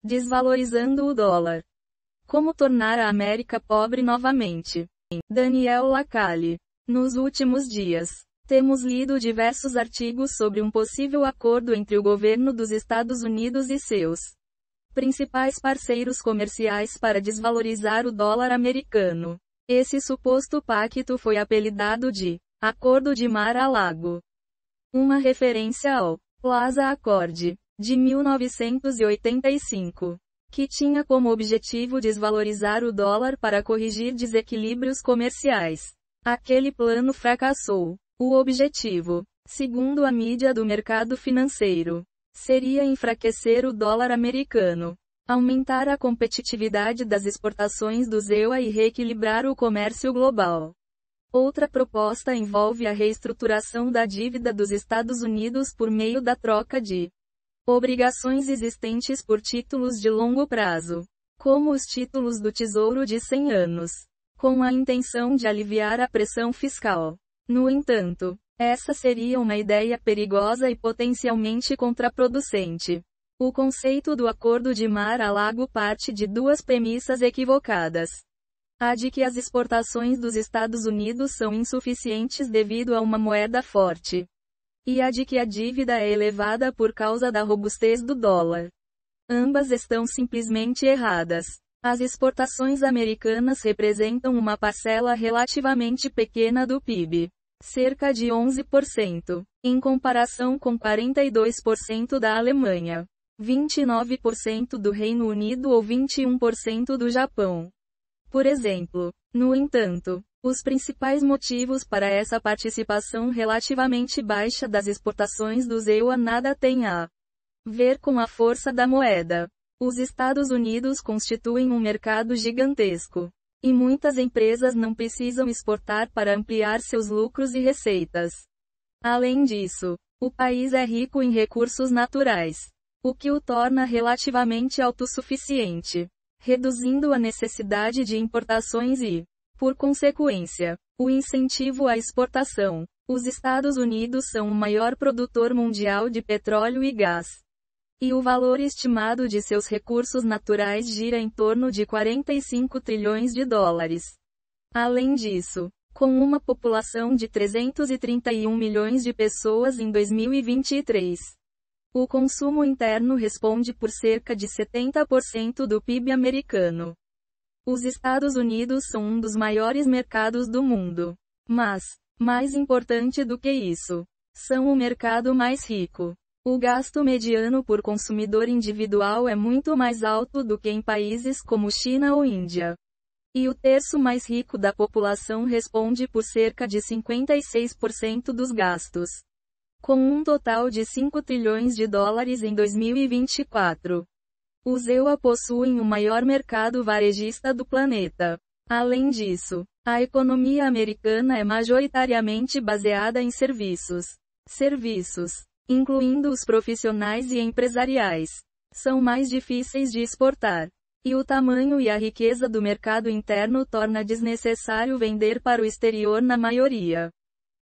Desvalorizando o dólar. Como tornar a América pobre novamente? Daniel Lacalle. Nos últimos dias, temos lido diversos artigos sobre um possível acordo entre o governo dos Estados Unidos e seus principais parceiros comerciais para desvalorizar o dólar americano. Esse suposto pacto foi apelidado de Acordo de Mar-a-Lago, uma referência ao Plaza Accord, de 1985, que tinha como objetivo desvalorizar o dólar para corrigir desequilíbrios comerciais. Aquele plano fracassou. O objetivo, segundo a mídia do mercado financeiro, seria enfraquecer o dólar americano, aumentar a competitividade das exportações do EUA e reequilibrar o comércio global. Outra proposta envolve a reestruturação da dívida dos Estados Unidos por meio da troca de obrigações existentes por títulos de longo prazo, como os títulos do Tesouro de 100 anos, com a intenção de aliviar a pressão fiscal. No entanto, essa seria uma ideia perigosa e potencialmente contraproducente. O conceito do Acordo de Mar-a-Lago parte de duas premissas equivocadas. A de que as exportações dos Estados Unidos são insuficientes devido a uma moeda forte. E a de que a dívida é elevada por causa da robustez do dólar. Ambas estão simplesmente erradas. As exportações americanas representam uma parcela relativamente pequena do PIB. Cerca de 11%, em comparação com 42% da Alemanha, 29% do Reino Unido ou 21% do Japão. Por exemplo, no entanto, os principais motivos para essa participação relativamente baixa das exportações do EUA nada têm a ver com a força da moeda. Os Estados Unidos constituem um mercado gigantesco. E muitas empresas não precisam exportar para ampliar seus lucros e receitas. Além disso, o país é rico em recursos naturais, o que o torna relativamente autossuficiente, reduzindo a necessidade de importações e, por consequência, o incentivo à exportação. Os Estados Unidos são o maior produtor mundial de petróleo e gás. E o valor estimado de seus recursos naturais gira em torno de 45 trilhões de dólares. Além disso, com uma população de 331 milhões de pessoas em 2023, o consumo interno responde por cerca de 70% do PIB americano. Os Estados Unidos são um dos maiores mercados do mundo. Mas, mais importante do que isso, são o mercado mais rico. O gasto mediano por consumidor individual é muito mais alto do que em países como China ou Índia. E o terço mais rico da população responde por cerca de 56% dos gastos. Com um total de 5 trilhões de dólares em 2024. Os EUA possuem o maior mercado varejista do planeta. Além disso, a economia americana é majoritariamente baseada em serviços. Incluindo os profissionais e empresariais, são mais difíceis de exportar. E o tamanho e a riqueza do mercado interno torna desnecessário vender para o exterior na maioria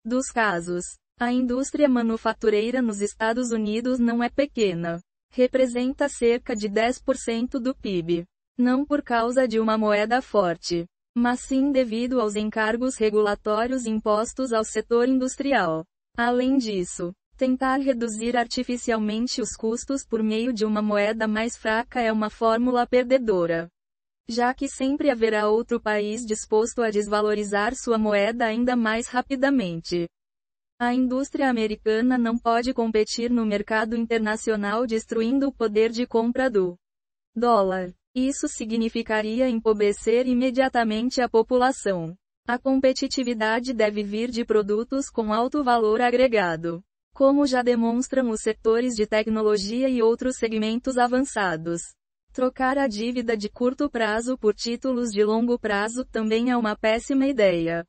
dos casos. A indústria manufatureira nos Estados Unidos não é pequena. Representa cerca de 10% do PIB. Não por causa de uma moeda forte, mas sim devido aos encargos regulatórios impostos ao setor industrial. Além disso, tentar reduzir artificialmente os custos por meio de uma moeda mais fraca é uma fórmula perdedora, já que sempre haverá outro país disposto a desvalorizar sua moeda ainda mais rapidamente. A indústria americana não pode competir no mercado internacional destruindo o poder de compra do dólar. Isso significaria empobrecer imediatamente a população. A competitividade deve vir de produtos com alto valor agregado, como já demonstram os setores de tecnologia e outros segmentos avançados. Trocar a dívida de curto prazo por títulos de longo prazo também é uma péssima ideia,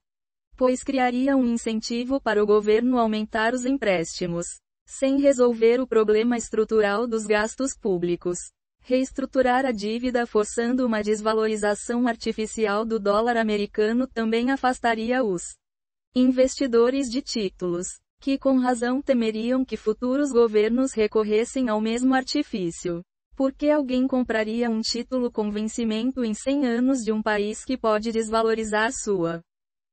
pois criaria um incentivo para o governo aumentar os empréstimos, sem resolver o problema estrutural dos gastos públicos. Reestruturar a dívida forçando uma desvalorização artificial do dólar americano também afastaria os investidores de títulos, que com razão temeriam que futuros governos recorressem ao mesmo artifício. Por que alguém compraria um título com vencimento em 100 anos de um país que pode desvalorizar sua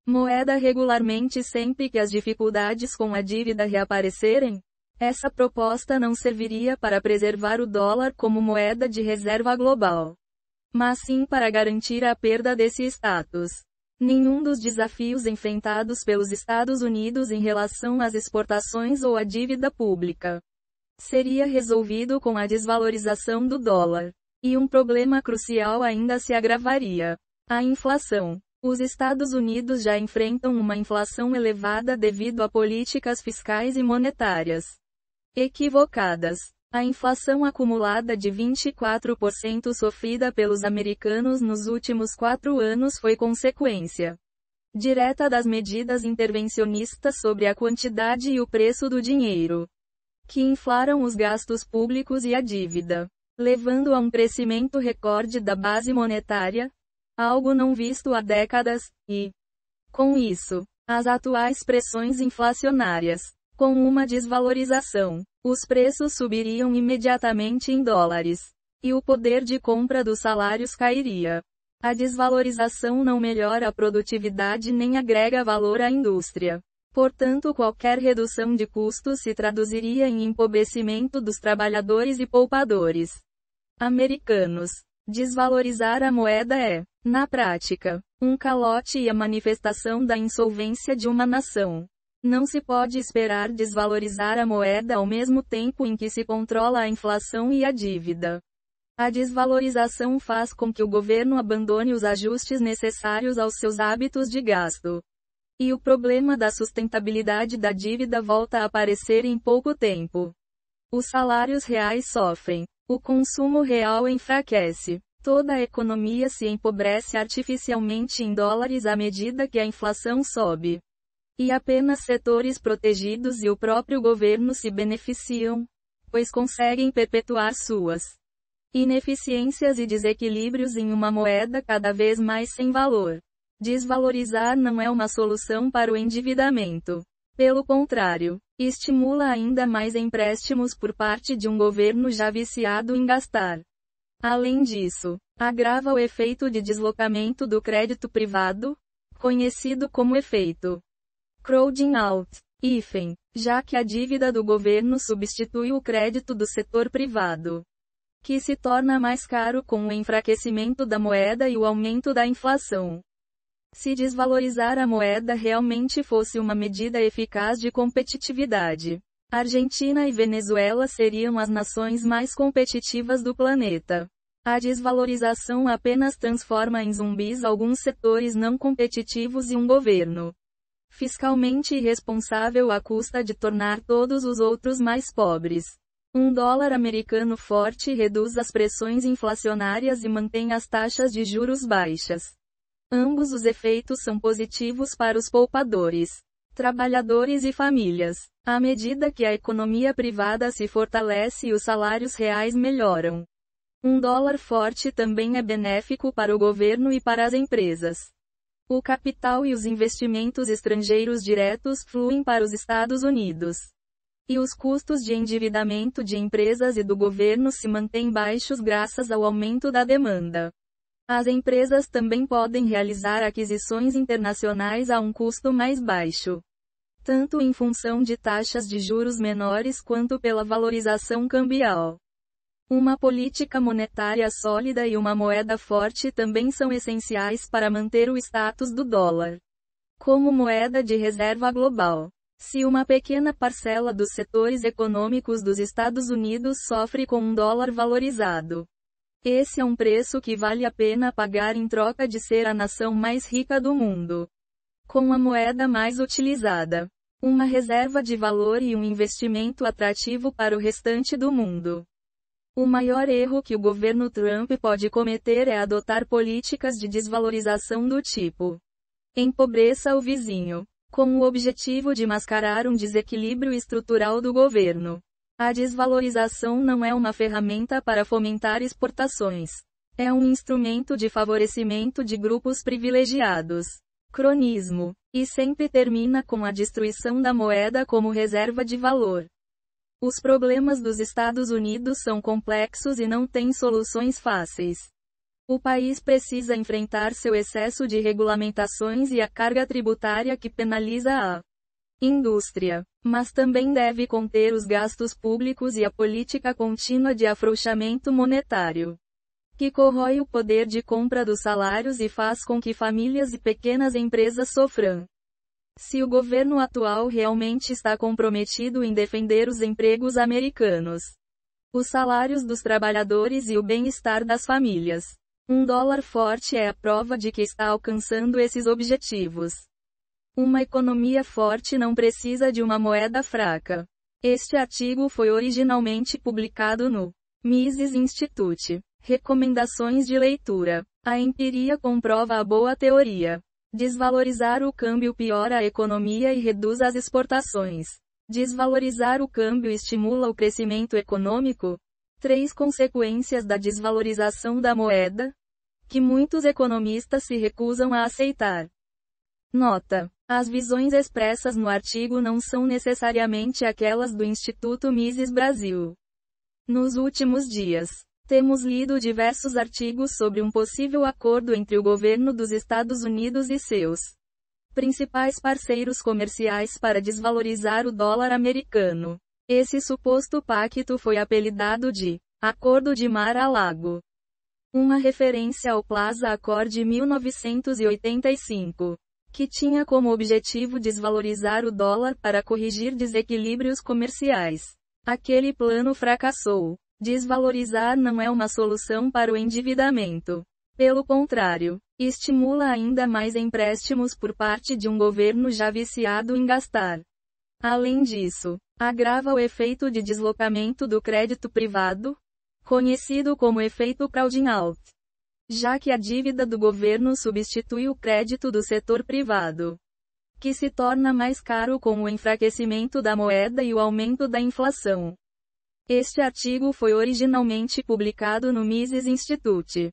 moeda regularmente sempre que as dificuldades com a dívida reaparecerem? Essa proposta não serviria para preservar o dólar como moeda de reserva global, mas sim para garantir a perda desse status. Nenhum dos desafios enfrentados pelos Estados Unidos em relação às exportações ou à dívida pública seria resolvido com a desvalorização do dólar. E um problema crucial ainda se agravaria: a inflação. Os Estados Unidos já enfrentam uma inflação elevada devido a políticas fiscais e monetárias equivocadas. A inflação acumulada de 24% sofrida pelos americanos nos últimos 4 anos foi consequência direta das medidas intervencionistas sobre a quantidade e o preço do dinheiro, que inflaram os gastos públicos e a dívida, levando a um crescimento recorde da base monetária, algo não visto há décadas, e, com isso, as atuais pressões inflacionárias. Com uma desvalorização, os preços subiriam imediatamente em dólares, e o poder de compra dos salários cairia. A desvalorização não melhora a produtividade nem agrega valor à indústria. Portanto, qualquer redução de custos se traduziria em empobrecimento dos trabalhadores e poupadores americanos. Desvalorizar a moeda é, na prática, um calote e a manifestação da insolvência de uma nação. Não se pode esperar desvalorizar a moeda ao mesmo tempo em que se controla a inflação e a dívida. A desvalorização faz com que o governo abandone os ajustes necessários aos seus hábitos de gasto. E o problema da sustentabilidade da dívida volta a aparecer em pouco tempo. Os salários reais sofrem. O consumo real enfraquece. Toda a economia se empobrece artificialmente em dólares à medida que a inflação sobe. E apenas setores protegidos e o próprio governo se beneficiam, pois conseguem perpetuar suas ineficiências e desequilíbrios em uma moeda cada vez mais sem valor. Desvalorizar não é uma solução para o endividamento. Pelo contrário, estimula ainda mais empréstimos por parte de um governo já viciado em gastar. Além disso, agrava o efeito de deslocamento do crédito privado, conhecido como efeito crowding out, já que a dívida do governo substitui o crédito do setor privado, que se torna mais caro com o enfraquecimento da moeda e o aumento da inflação. Se desvalorizar a moeda realmente fosse uma medida eficaz de competitividade, Argentina e Venezuela seriam as nações mais competitivas do planeta. A desvalorização apenas transforma em zumbis alguns setores não competitivos e um governo fiscalmente irresponsável à custa de tornar todos os outros mais pobres. Um dólar americano forte reduz as pressões inflacionárias e mantém as taxas de juros baixas. Ambos os efeitos são positivos para os poupadores, trabalhadores e famílias. À medida que a economia privada se fortalece e os salários reais melhoram, um dólar forte também é benéfico para o governo e para as empresas. O capital e os investimentos estrangeiros diretos fluem para os Estados Unidos. E os custos de endividamento de empresas e do governo se mantêm baixos graças ao aumento da demanda. As empresas também podem realizar aquisições internacionais a um custo mais baixo, tanto em função de taxas de juros menores quanto pela valorização cambial. Uma política monetária sólida e uma moeda forte também são essenciais para manter o status do dólar como moeda de reserva global. Se uma pequena parcela dos setores econômicos dos Estados Unidos sofre com um dólar valorizado, esse é um preço que vale a pena pagar em troca de ser a nação mais rica do mundo, com a moeda mais utilizada, uma reserva de valor e um investimento atrativo para o restante do mundo. O maior erro que o governo Trump pode cometer é adotar políticas de desvalorização do tipo: empobreça o vizinho, com o objetivo de mascarar um desequilíbrio estrutural do governo. A desvalorização não é uma ferramenta para fomentar exportações. É um instrumento de favorecimento de grupos privilegiados. Cronismo. E sempre termina com a destruição da moeda como reserva de valor. Os problemas dos Estados Unidos são complexos e não têm soluções fáceis. O país precisa enfrentar seu excesso de regulamentações e a carga tributária que penaliza a indústria, mas também deve conter os gastos públicos e a política contínua de afrouxamento monetário, que corrói o poder de compra dos salários e faz com que famílias e pequenas empresas sofram. Se o governo atual realmente está comprometido em defender os empregos americanos, os salários dos trabalhadores e o bem-estar das famílias, um dólar forte é a prova de que está alcançando esses objetivos. Uma economia forte não precisa de uma moeda fraca. Este artigo foi originalmente publicado no Mises Institute. Recomendações de leitura. A empiria comprova a boa teoria. Desvalorizar o câmbio piora a economia e reduz as exportações. Desvalorizar o câmbio estimula o crescimento econômico? 3 consequências da desvalorização da moeda, que muitos economistas se recusam a aceitar. Nota: as visões expressas no artigo não são necessariamente aquelas do Instituto Mises Brasil. Nos últimos dias, temos lido diversos artigos sobre um possível acordo entre o governo dos Estados Unidos e seus principais parceiros comerciais para desvalorizar o dólar americano. Esse suposto pacto foi apelidado de Acordo de Mar-a-Lago, uma referência ao Plaza Accord de 1985. Que tinha como objetivo desvalorizar o dólar para corrigir desequilíbrios comerciais. Aquele plano fracassou. Desvalorizar não é uma solução para o endividamento. Pelo contrário, estimula ainda mais empréstimos por parte de um governo já viciado em gastar. Além disso, agrava o efeito de deslocamento do crédito privado, conhecido como efeito crowding out, já que a dívida do governo substitui o crédito do setor privado, que se torna mais caro com o enfraquecimento da moeda e o aumento da inflação. Este artigo foi originalmente publicado no Mises Institute.